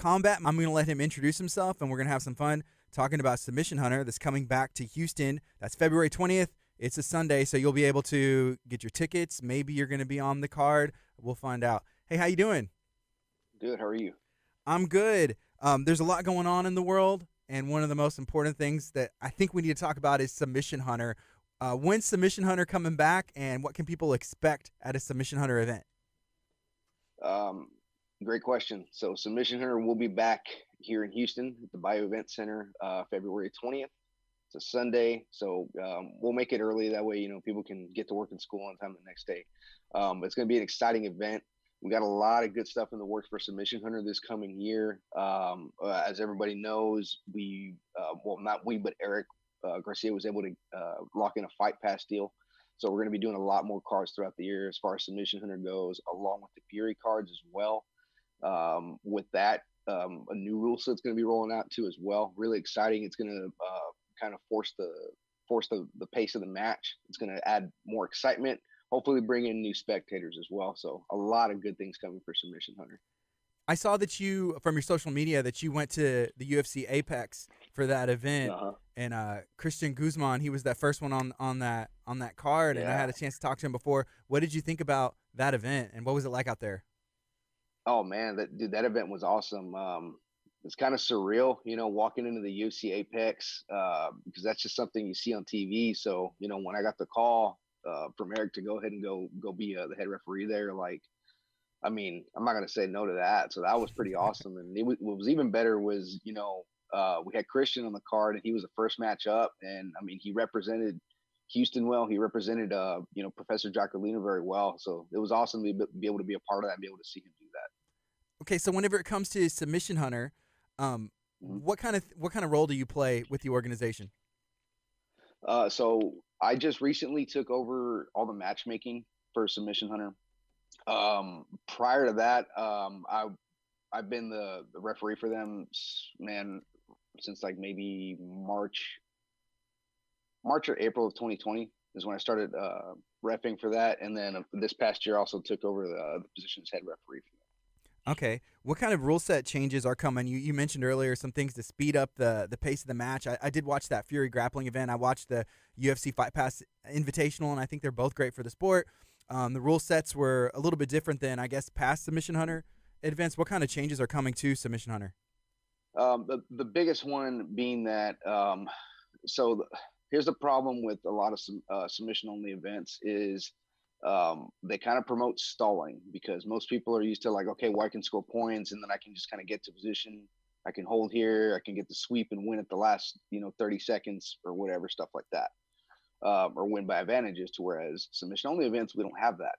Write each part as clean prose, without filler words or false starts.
combat. I'm going to let him introduce himself, and we're going to have some fun talking about Submission Hunter that's coming back to Houston. That's February 20th. It's a Sunday, so you'll be able to get your tickets. Maybe you're going to be on the card. We'll find out. Hey, how you doing? Good. How are you? I'm good. There's a lot going on in the world, and one of the most important things that I think we need to talk about is Submission Hunter. When's Submission Hunter coming back, and what can people expect at a Submission Hunter event? Um, Great question. So, Submission Hunter will be back here in Houston at the Bio Event Center February 20th. It's a Sunday, so we'll make it early. That way, people can get to work and school on time the next day. But it's going to be an exciting event. We got a lot of good stuff in the works for Submission Hunter this coming year. As everybody knows, well, not we, but Eric Garcia was able to lock in a Fight Pass deal. So we're going to be doing a lot more cards throughout the year as far as Submission Hunter goes, along with the Fury cards as well. With that, a new rule set's going to be rolling out too as well. Really exciting. It's going to kind of force the pace of the match. It's going to add more excitement. Hopefully, bring in new spectators as well. So a lot of good things coming for Submission Hunter. I saw that you, from your social media, that you went to the UFC Apex for that event, Uh huh. and Christian Guzman, he was that first one on that card, and I Yeah. had a chance to talk to him before. What did you think about that event, and what was it like out there? Oh man, that event was awesome. It's kind of surreal, walking into the UFC Apex because that's just something you see on TV. So when I got the call from Eric to go ahead and go be the head referee there, like I mean, I'm not gonna say no to that. So that was pretty awesome. And what was even better was we had Christian on the card, and he was the first match up, and I mean he represented Houston well. He represented Professor Jacolino very well. So it was awesome to be able to be a part of that, and be able to see him do that. Okay, so whenever it comes to Submission Hunter, Mhm. what kind of role do you play with the organization? So I just recently took over all the matchmaking for Submission Hunter. Prior to that, I've been the referee for them, man, since like maybe March or April of 2020 is when I started refing for that, and then this past year also took over the position as head referee for Okay, what kind of rule set changes are coming? You mentioned earlier some things to speed up the pace of the match. I did watch that Fury grappling event. I watched the UFC Fight Pass Invitational, and I think they're both great for the sport. The rule sets were a little bit different than I guess past Submission Hunter events. What kind of changes are coming to Submission Hunter? them. The biggest one being that so here's the problem with a lot of submission only events is they kind of promote stalling because most people are used to like, okay, well, I can score points and then I can just kind of get to position. I can hold here. I can get the sweep and win at the last, 30 seconds or whatever, stuff like that, or win by advantages. To whereas submission only events, we don't have that.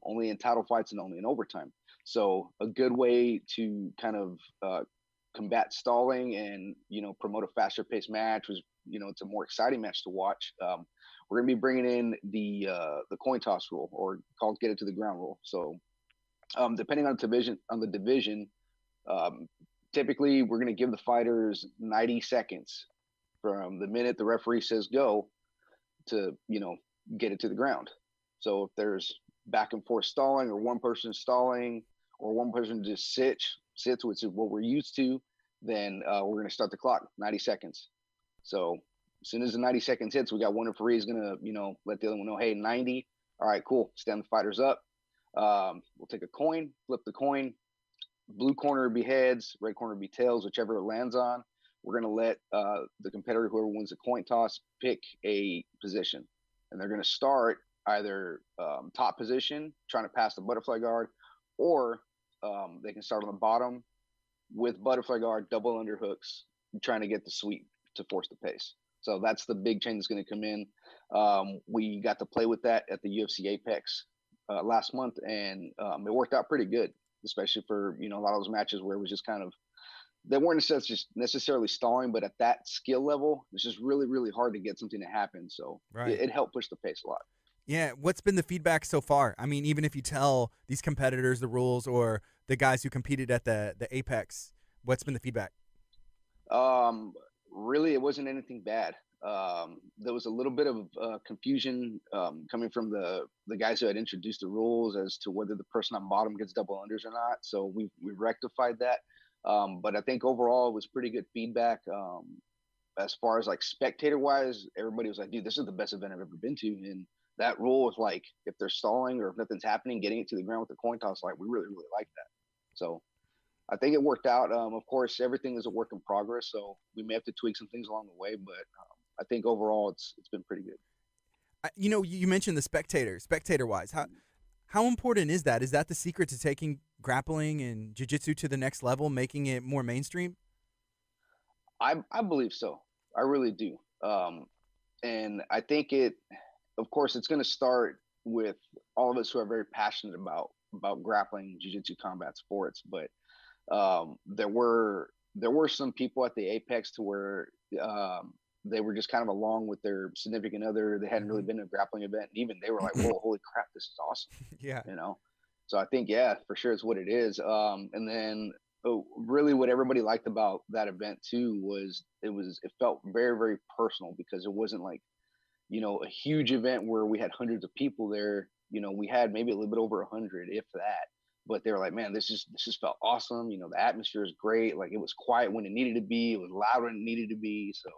Only in title fights and only in overtime. So a good way to kind of combat stalling and promote a faster paced match was it's a more exciting match to watch. We're going to be bringing in the coin toss rule, or called get it to the ground rule. So depending on the division, um, typically we're going to give the fighters 90 seconds from the minute the referee says go to get it to the ground. So if there's back and forth stalling, or one person stalling, or one person just sits, which is what we're used to, then we're going to start the clock 90 seconds. So as soon as the 90 seconds hits, we got one referee is going to let the other one know, hey, 90. All right, cool. Stand the fighters up. We'll take a coin, flip the coin. Blue corner would be heads, red corner would be tails, whichever it lands on. We're going to let the competitor, whoever wins the coin toss, pick a position. And they're going to start either top position, trying to pass the butterfly guard, or they can start on the bottom with butterfly guard, double underhooks, trying to get the sweep to force the pace. So that's the big change that's going to come in. We got to play with that at the UFC Apex last month, and it worked out pretty good, especially for a lot of those matches where it was just kind of they weren't just necessarily stalling, but at that skill level, it's just really, really hard to get something to happen. So it, Right. it helped push the pace a lot. Yeah. What's been the feedback so far? I mean, even if you tell these competitors the rules or the guys who competed at the Apex, what's been the feedback? Um, Really, it wasn't anything bad. There was a little bit of confusion coming from the guys who had introduced the rules as to whether the person on bottom gets double unders or not. So we rectified that. But I think overall it was pretty good feedback. As far as like spectator wise, everybody was like, dude, this is the best event I've ever been to. And that rule of like, if they're stalling or if nothing's happening, getting it to the ground with the coin toss, like we really, really like that. So I think it worked out. Of course, everything is a work in progress. So we may have to tweak some things along the way, but I think overall it's been pretty good. You mentioned the spectator wise. How important is that? Is that the secret to taking grappling and jiu-jitsu to the next level, making it more mainstream? I believe so. I really do. And I think of course, it's going to start with all of us who are very passionate about grappling, jiu-jitsu, combat sports. But there were some people at the apex to where they were just kind of along with their significant other. They hadn't really Hmm. been to a grappling event, and even they were like, "Whoa, holy crap, this is awesome!" Yeah. You know. So I think, yeah, for sure, it's what it is. And then really, what everybody liked about that event too was it felt very, very personal because it wasn't like a huge event where we had hundreds of people there. We had maybe a little bit over 100, if that. But they were like, man, this just felt awesome. The atmosphere is great. Like it was quiet when it needed to be. It was loud when it needed to be. So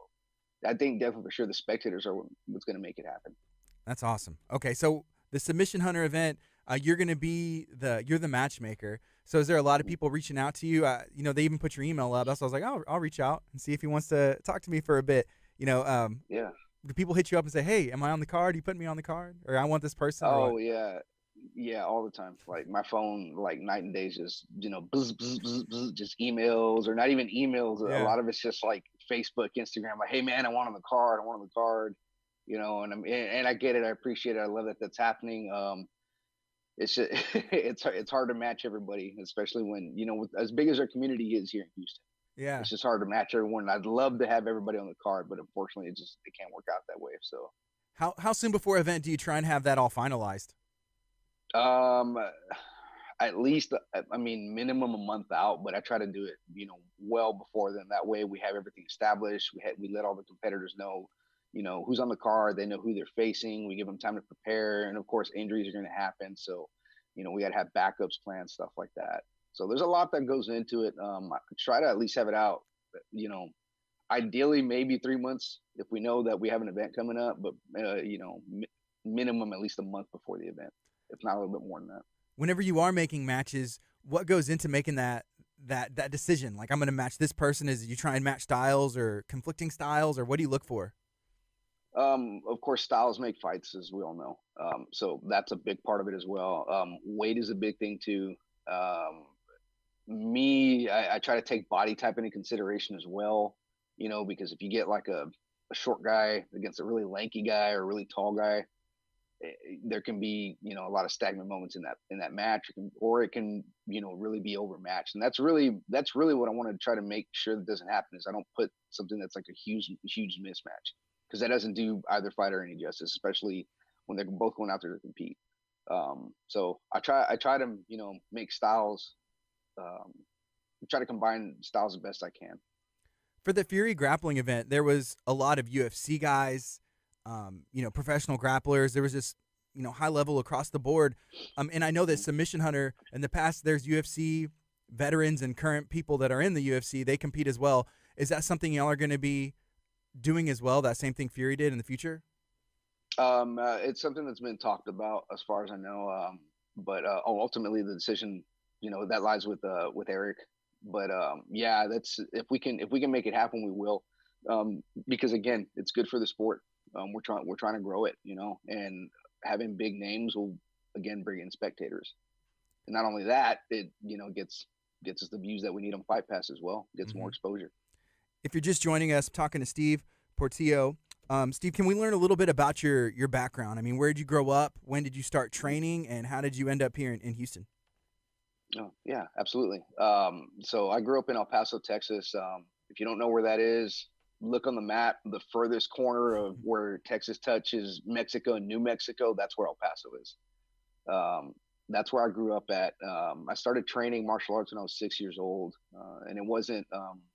I think definitely for sure the spectators are what's going to make it happen. That's awesome. Okay, so the Submission Hunter event, you're the matchmaker. So is there a lot of people reaching out to you? They even put your email up. That's why I was like, oh, I'll reach out and see if he wants to talk to me for a bit. You know, Yeah. do people hit you up and say, hey, am I on the card? You put me on the card, or I want this person, or what? Oh yeah. Yeah, all the time. Like my phone, like night and day, just buzz, buzz, buzz, buzz, just emails, or not even emails. A Yeah. lot of it's just like Facebook, Instagram. Like, hey man, I want on the card. I want on the card. And I get it. I appreciate it. I love that that's happening. It's just, it's hard to match everybody, especially when with, as big as our community is here in Houston. Yeah. It's just hard to match everyone. I'd love to have everybody on the card, but unfortunately, it can't work out that way. So, How soon before event do you try and have that all finalized? um, at least I mean minimum a month out, but I try to do it well before then. That way we have everything established. We let all the competitors know who's on the card. They know who they're facing. We give them time to prepare, and of course injuries are going to happen. So we got to have backups plans, stuff like that. So there's a lot that goes into it. I try to at least have it out. You know, Ideally maybe 3 months if we know that we have an event coming up, but minimum at least a month before the event, if not a little bit more than that. Whenever you are making matches, what goes into making that decision? Like, I'm going to match this person. Is you try and match styles or conflicting styles, or what do you look for? Of course, styles make fights, as we all know. So that's a big part of it as well. Weight is a big thing too. Um, I try to take body type into consideration as well. Because if you get like a short guy against a really lanky guy or a really tall guy, there can be a lot of stagnant moments in that match, or it can really be overmatched, and that's really what I want to try to make sure that doesn't happen. Is I don't put something that's like a huge mismatch, because that doesn't do either fighter any justice, especially when they're both going out there to compete. So I try to make styles, um, try to combine styles the best I can. For the Fury grappling event, there was a lot of UFC guys, professional grapplers. There was just, high level across the board. And I know that Submission Hunter in the past, there's UFC veterans and current people that are in the UFC. They compete as well. Is that something y'all are going to be doing as well? That same thing Fury did in the future? It's something that's been talked about as far as I know. But ultimately the decision, that lies with Eric. But yeah, that's if we can make it happen, we will. Because again, it's good for the sport. We're trying to grow it, and having big names will again bring in spectators. And not only that, it gets us the views that we need on Fight Pass as well. Gets more Hmm. exposure. If you're just joining us, I'm talking to Steve Portillo. Steve, can we learn a little bit about your background? I mean, where did you grow up? When did you start training? And how did you end up here in Houston? Oh, yeah, absolutely. So I grew up in El Paso, Texas. If you don't know where that is, look on the map. The furthest corner of where Texas touches Mexico and New Mexico, that's where El Paso is. Um, that's where I grew up at. I started training martial arts when I was 6 years old, and it wasn't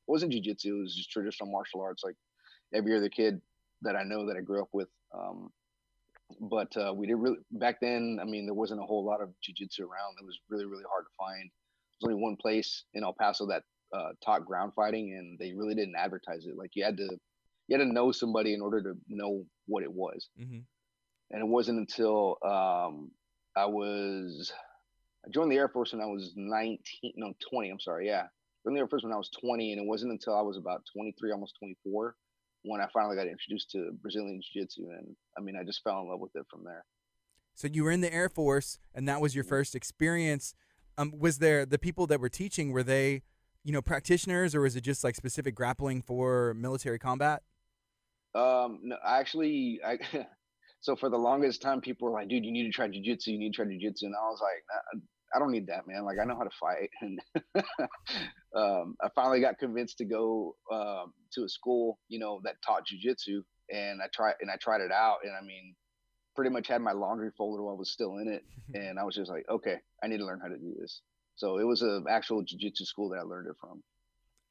jujitsu. It was just traditional martial arts, like every other kid that I know that I grew up with. But we did really back then. I mean, there wasn't a whole lot of jujitsu around. It was really, really hard to find. There's only one place in El Paso that taught ground fighting, and they really didn't advertise it. Like you had to know somebody in order to know what it was. Mm-hmm. And it wasn't until I was I joined the Air Force when I was 19, no 20. I'm sorry, yeah, joined the Air Force when I was 20, and it wasn't until I was about 23, almost 24, when I finally got introduced to Brazilian Jiu-Jitsu, and I mean, I just fell in love with it from there. So you were in the Air Force, and that was your first experience. Was there the people that were teaching? Were they, practitioners, or was it just like specific grappling for military combat? No, actually, I so for the longest time, people were like, "Dude, you need to try jujitsu. You need to try jujitsu." And I was like, nah, "I don't need that, man. Like, I know how to fight." And I finally got convinced to go to a school, that taught jujitsu, and I tried it out, and I mean, pretty much had my laundry folder while I was still in it, and I was just like, "Okay, I need to learn how to do this." So it was an actual jujitsu school that I learned it from,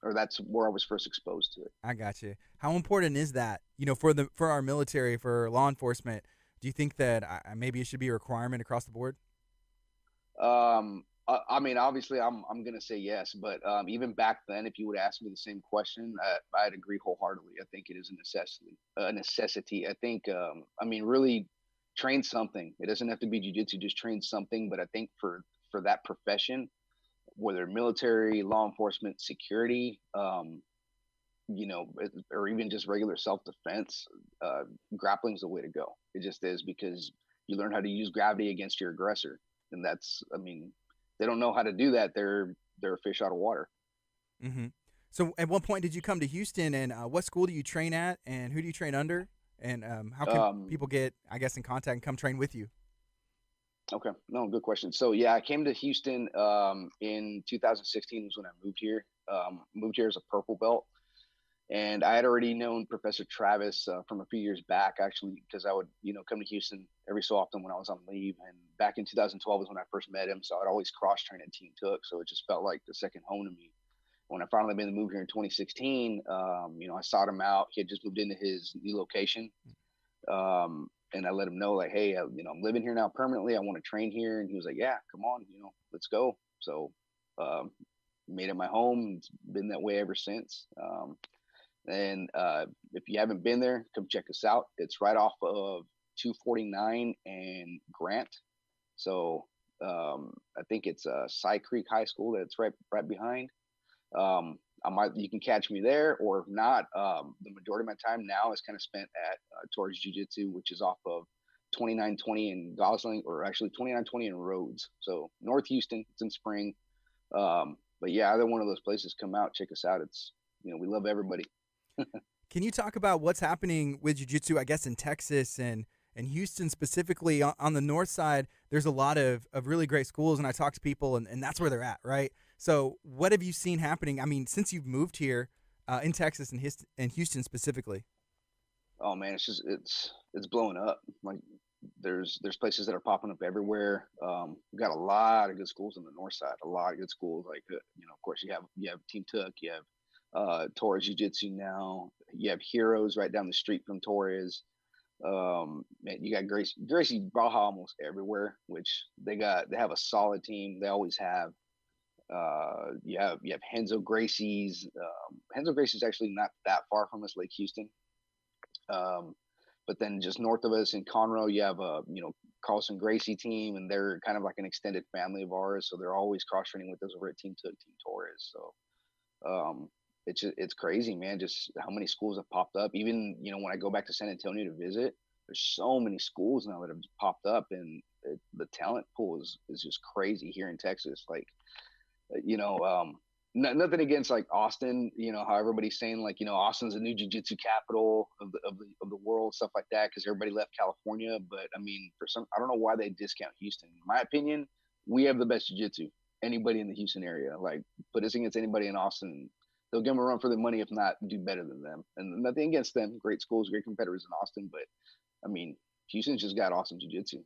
or that's where I was first exposed to it. I got you. How important is that? For our military, for law enforcement. Do you think that maybe it should be a requirement across the board? I mean, obviously, I'm gonna say yes, but even back then, if you would ask me the same question, I'd agree wholeheartedly. I think it is a necessity. A necessity. I think. I mean, really, train something. It doesn't have to be jujitsu. Just train something. But I think for that profession, whether military, law enforcement, security, or even just regular self defense, grappling is the way to go. It just is, because you learn how to use gravity against your aggressor, and that's, I mean, they don't know how to do that. They're a fish out of water. Mm-hmm. So, at what point did you come to Houston, and what school do you train at, and who do you train under, and how can Um, people get, I guess, in contact and come train with you? okay, no, good question. So yeah, I came to Houston in 2016 was when I moved here. Moved here as a purple belt, and I had already known Professor Travis from a few years back, actually, because I would, come to Houston every so often when I was on leave. And back in 2012 was when I first met him, so I'd always cross train at Team Took, so it just felt like the second home to me. When I finally made the move here in 2016, I sought him out. He had just moved into his new location, and I let him know, like, hey, I'm living here now permanently. I want to train here, and he was like, yeah, come on, let's go. So, um, made it my home. It's been that way ever since. And if you haven't been there, come check us out. It's right off of 249 and Grant. So I think it's Cy Creek High School that's right behind. You can catch me there, or if not, the majority of my time now is kind of spent at Torres Jiu-Jitsu, which is off of 2920 in Gosling, or actually 2920 in Rhodes. So North Houston, it's in Spring. But yeah, either one of those places, come out, check us out. It's, we love everybody. Can you talk about what's happening with jiu-jitsu, I guess, in Texas and Houston specifically? On the north side, there's a lot of really great schools, and I talk to people, and that's where they're at, right? So what have you seen happening, I mean, since you've moved here in Texas and Houston specifically? Oh man, it's blowing up. Like, there's places that are popping up everywhere. We've got a lot of good schools on the north side. A lot of good schools. Like, of course, you have Team Took. You have Torres Jiu-Jitsu now. You have Heroes right down the street from Torres. Man, you got Gracie Baja almost everywhere, which they have a solid team. They always have. You have Henzo Gracie's. Henzo Gracie's actually not that far from us, Lake Houston. Um, but then just north of us in Conroe, you have a Carlson Gracie team, and they're kind of like an extended family of ours. So they're always cross training with us over at Team Took, Team Torres. So it's crazy, man. Just how many schools have popped up. Even when I go back to San Antonio to visit, there's so many schools now that have popped up, and the talent pool is just crazy here in Texas. Like, you know, nothing against like Austin. How everybody's saying, like, Austin's the new jiu-jitsu capital of the world, stuff like that, because everybody left California. But I mean, I don't know why they discount Houston. In my opinion, we have the best jiu-jitsu. Anybody in the Houston area, like, put us against anybody in Austin, they'll give them a run for their money. If not, do better than them. And nothing against them. Great schools, great competitors in Austin, but I mean, Houston's just got awesome jiu-jitsu.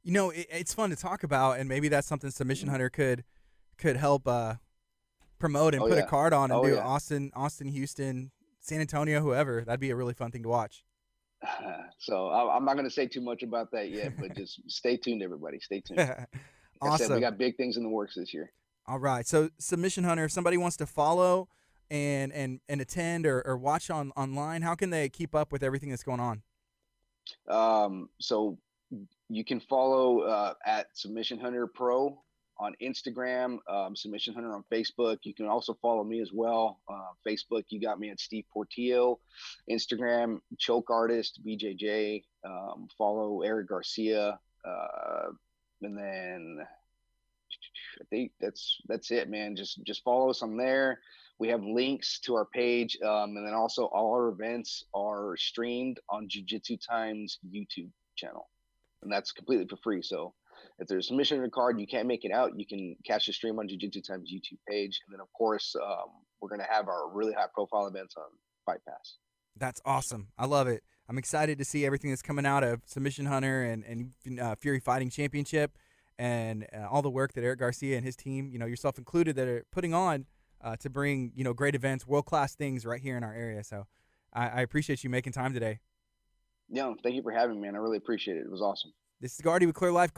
It's fun to talk about, and maybe that's something Submission Hunter could help promote and Oh put a yeah, card on and oh do yeah. Austin, Houston, San Antonio, whoever. That'd be a really fun thing to watch. So I'm not going to say too much about that yet, but just stay tuned, everybody. Stay tuned. Like I said, we Awesome. got big things in the works this year. All right. So Submission Hunter, if somebody wants to follow and attend or watch online, how can they keep up with everything that's going on? So you can follow at Submission Hunter Pro on Instagram, Submission Hunter on Facebook. You can also follow me as well. Facebook, you got me at Steve Portillo. Instagram, Choke Artist BJJ. Follow Eric Garcia, and then I think that's it, man. Just follow us on there. We have links to our page, and then also all our events are streamed on Jiu-Jitsu Times YouTube channel, and that's completely for free. So if there's a submission card you can't make it out, you can catch the stream on Jiu-Jitsu Times YouTube page, and then of course we're gonna have our really high profile events on Fight Pass. That's awesome. I love it. I'm excited to see everything that's coming out of Submission Hunter and Fury Fighting Championship and all the work that Eric Garcia and his team, yourself included, that are putting on to bring, great events, world-class things right here in our area. So I appreciate you making time today. Yeah, thank you for having me, man. I really appreciate it. It was awesome. This is Gardy with Clear Life.